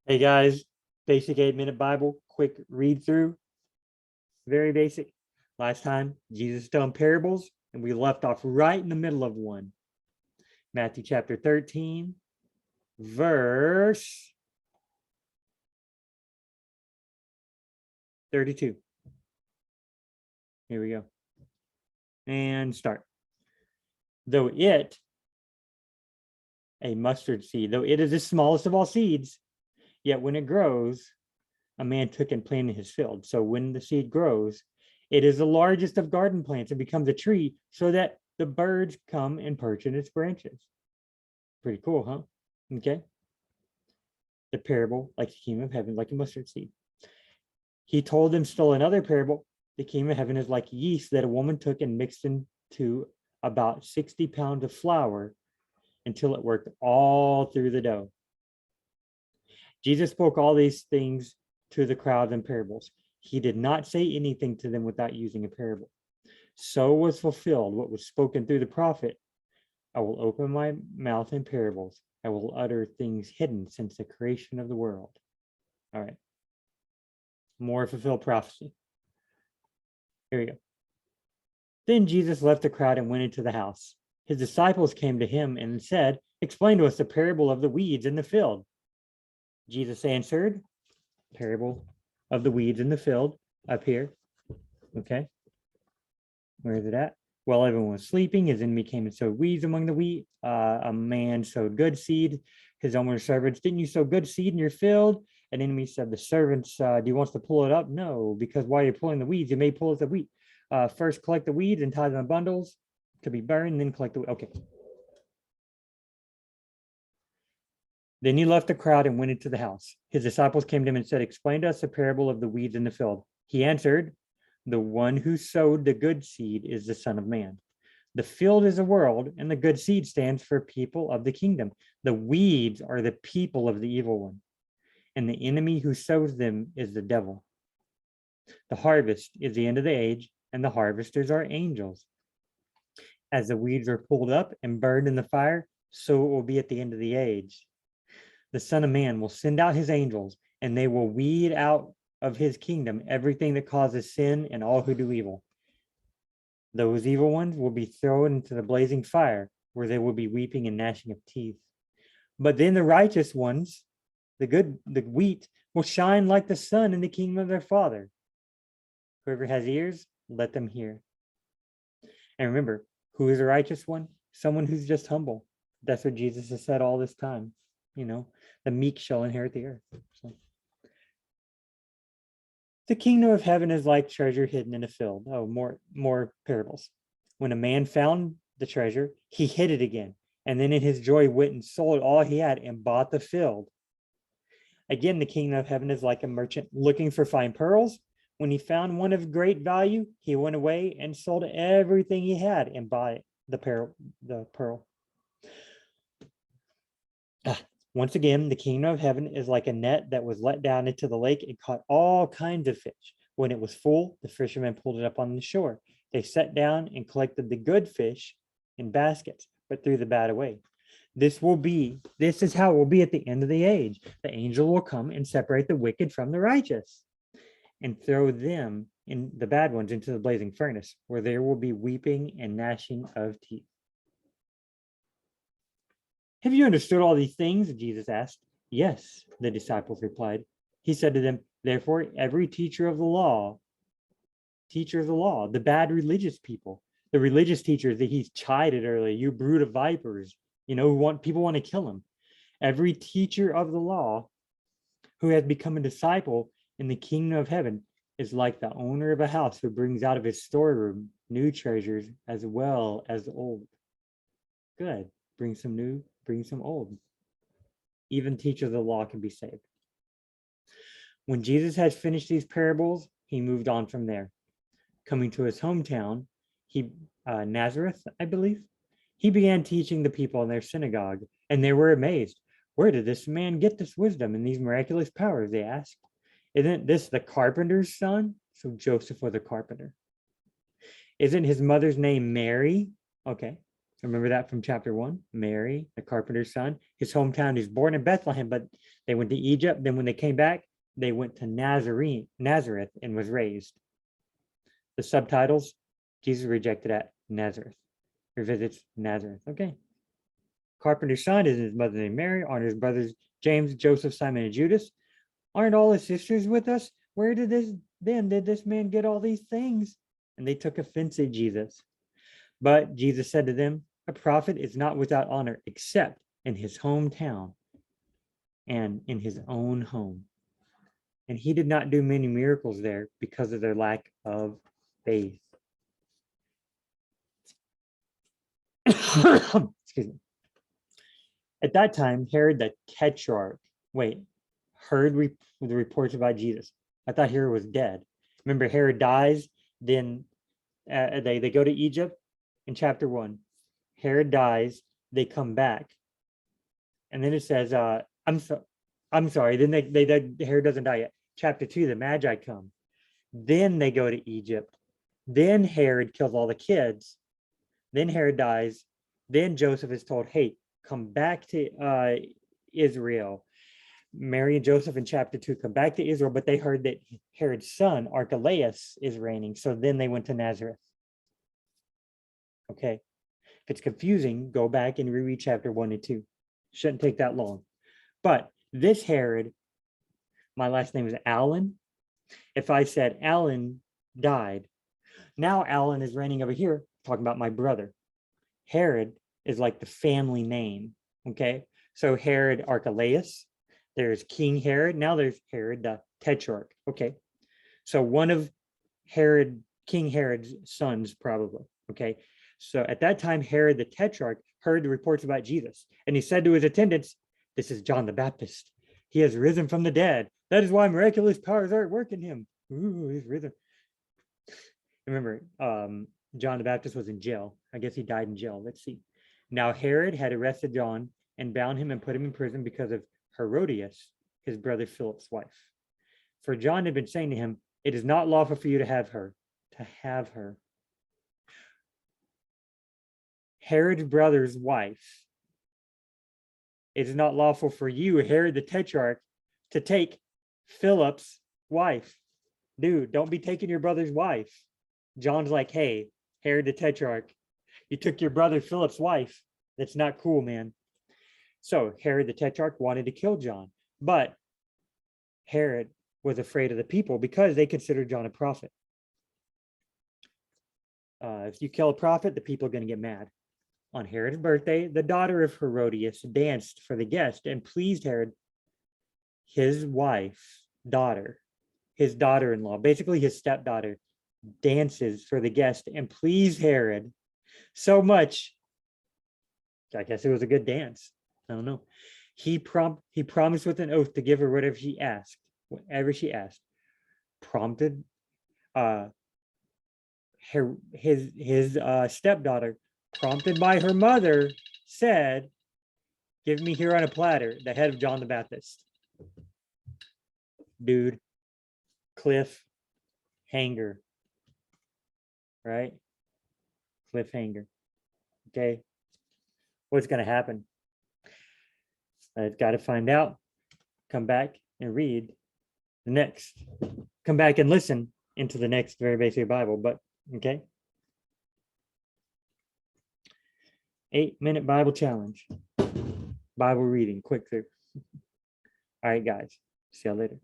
Hey guys, basic 8-minute Bible, quick read through, very basic. Last time, Jesus telling parables, and we left off right in the middle of one. Matthew chapter 13, verse 32. Here we go. And start. Though it, a mustard seed, though it is the smallest of all seeds, yet when it grows, a man took and planted his field. So when the seed grows, it is the largest of garden plants and becomes a tree so that the birds come and perch in its branches. Pretty cool, huh? Okay. The parable, like the kingdom of heaven, like a mustard seed. He told them still another parable. The kingdom of heaven is like yeast that a woman took and mixed into about 60 pounds of flour until it worked all through the dough. Jesus spoke all these things to the crowd in parables. He did not say anything to them without using a parable. So was fulfilled what was spoken through the prophet. I will open my mouth in parables. I will utter things hidden since the creation of the world. All right. More fulfilled prophecy. Here we go. Then Jesus left the crowd and went into the house. His disciples came to him and said, "Explain to us the parable of the weeds in the field." Jesus answered, parable of the weeds in the field, up here. Okay. Where is it at? While everyone was sleeping, his enemy came and sowed weeds among the wheat. A man sowed good seed. His owner's servants, "Didn't you sow good seed in your field?" An enemy said, "The servants, do you want us to pull it up?" "No, because while you're pulling the weeds, you may pull up the wheat. First collect the weeds and tie them in bundles to be burned, then collect the wheat." Okay. Then he left the crowd and went into the house. His disciples came to him and said, "Explain to us the parable of the weeds in the field." He answered, "The one who sowed the good seed is the Son of Man. The field is a world, and the good seed stands for people of the kingdom. The weeds are the people of the evil one, and the enemy who sows them is the devil. The harvest is the end of the age, and the harvesters are angels. As the weeds are pulled up and burned in the fire, so it will be at the end of the age. The Son of Man will send out his angels, and they will weed out of his kingdom everything that causes sin and all who do evil. Those evil ones will be thrown into the blazing fire, where there will be weeping and gnashing of teeth. But then the righteous ones, the wheat, will shine like the sun in the kingdom of their Father. Whoever has ears, let them hear." And remember, who is a righteous one? Someone who's just humble. That's what Jesus has said all this time. The meek shall inherit the earth. So. The kingdom of heaven is like treasure hidden in a field. Oh, more parables. When a man found the treasure, he hid it again, and then in his joy went and sold all he had and bought the field. Again, the kingdom of heaven is like a merchant looking for fine pearls. When he found one of great value, he went away and sold everything he had and bought the pearl. Once again, the kingdom of heaven is like a net that was let down into the lake and caught all kinds of fish. When it was full, the fishermen pulled it up on the shore. They sat down and collected the good fish in baskets, but threw the bad away. This is how it will be at the end of the age. The angel will come and separate the wicked from the righteous and throw them, in the bad ones, into the blazing furnace, where there will be weeping and gnashing of teeth. "Have you understood all these things?" Jesus asked. "Yes," the disciples replied. He said to them, "Therefore, every teacher of the law, the bad religious people, the religious teachers that he's chided earlier, you brood of vipers, people want to kill him. Every teacher of the law who has become a disciple in the kingdom of heaven is like the owner of a house who brings out of his storeroom new treasures as well as old." Good. Bring some new, bring some old. Even teachers of the law can be saved. When Jesus had finished these parables, he moved on from there. Coming to his hometown, Nazareth, I believe, he began teaching the people in their synagogue, and they were amazed. "Where did this man get this wisdom and these miraculous powers?" they asked. "Isn't this the carpenter's son?" So Joseph was a carpenter. "Isn't his mother's name Mary?" Okay. Remember that from chapter 1? Mary, the carpenter's son. His hometown is born in Bethlehem, but they went to Egypt. Then when they came back, they went to Nazareth and was raised. The subtitles, Jesus rejected at Nazareth. Revisits Nazareth. Okay. Carpenter's son is his mother named Mary. Aren't his brothers James, Joseph, Simon, and Judas? Aren't all his sisters with us? Where did this man get all these things? And they took offense at Jesus. But Jesus said to them, a prophet is not without honor except in his hometown and in his own home. And he did not do many miracles there because of their lack of faith. Excuse me. At that time, Herod the Tetrarch, heard the reports about Jesus. I thought Herod was dead. Remember, Herod dies, then they go to Egypt in chapter 1. Herod dies, they come back. And then it says, I'm sorry, then Herod doesn't die yet. Chapter 2, the Magi come. Then they go to Egypt. Then Herod kills all the kids. Then Herod dies. Then Joseph is told, hey, come back to Israel. Mary and Joseph in chapter 2 come back to Israel, but they heard that Herod's son, Archelaus, is reigning. So then they went to Nazareth. Okay. If it's confusing, go back and reread chapter 1 and 2. Shouldn't take that long. But this Herod, my last name is Allen. If I said Allen died, now Allen is reigning over here, talking about my brother. Herod is like the family name. Okay. So Herod Archelaus, there's King Herod. Now there's Herod the Tetrarch. Okay. So one of King Herod's sons, probably. Okay. So at that time, Herod the Tetrarch heard the reports about Jesus, and he said to his attendants, this is John the Baptist. He has risen from the dead. That is why miraculous powers are at work in him. Ooh, he's risen. Remember, John the Baptist was in jail. I guess he died in jail. Let's see. Now Herod had arrested John and bound him and put him in prison because of Herodias, his brother Philip's wife. For John had been saying to him, it is not lawful for you to have her. Herod's brother's wife. It is not lawful for you, Herod the Tetrarch, to take Philip's wife. Dude, don't be taking your brother's wife. John's like, hey, Herod the Tetrarch, you took your brother Philip's wife. That's not cool, man. So Herod the Tetrarch wanted to kill John, but Herod was afraid of the people because they considered John a prophet. If you kill a prophet, the people are going to get mad. On Herod's birthday, the daughter of Herodias danced for the guest and pleased Herod. His daughter-in-law, basically his stepdaughter, dances for the guest and pleased Herod so much. I guess it was a good dance. I don't know. He promised with an oath to give her whatever she asked. Prompted his stepdaughter, prompted by her mother, said, give me here on a platter the head of John the Baptist. Dude, cliffhanger, right? Cliffhanger. Okay. What's going to happen? I've got to find out. Come back and read the next. Come back and listen into the next Very Basic Bible. But, okay. 8-minute Bible challenge. Bible reading, quick through. All right, guys. See y'all later.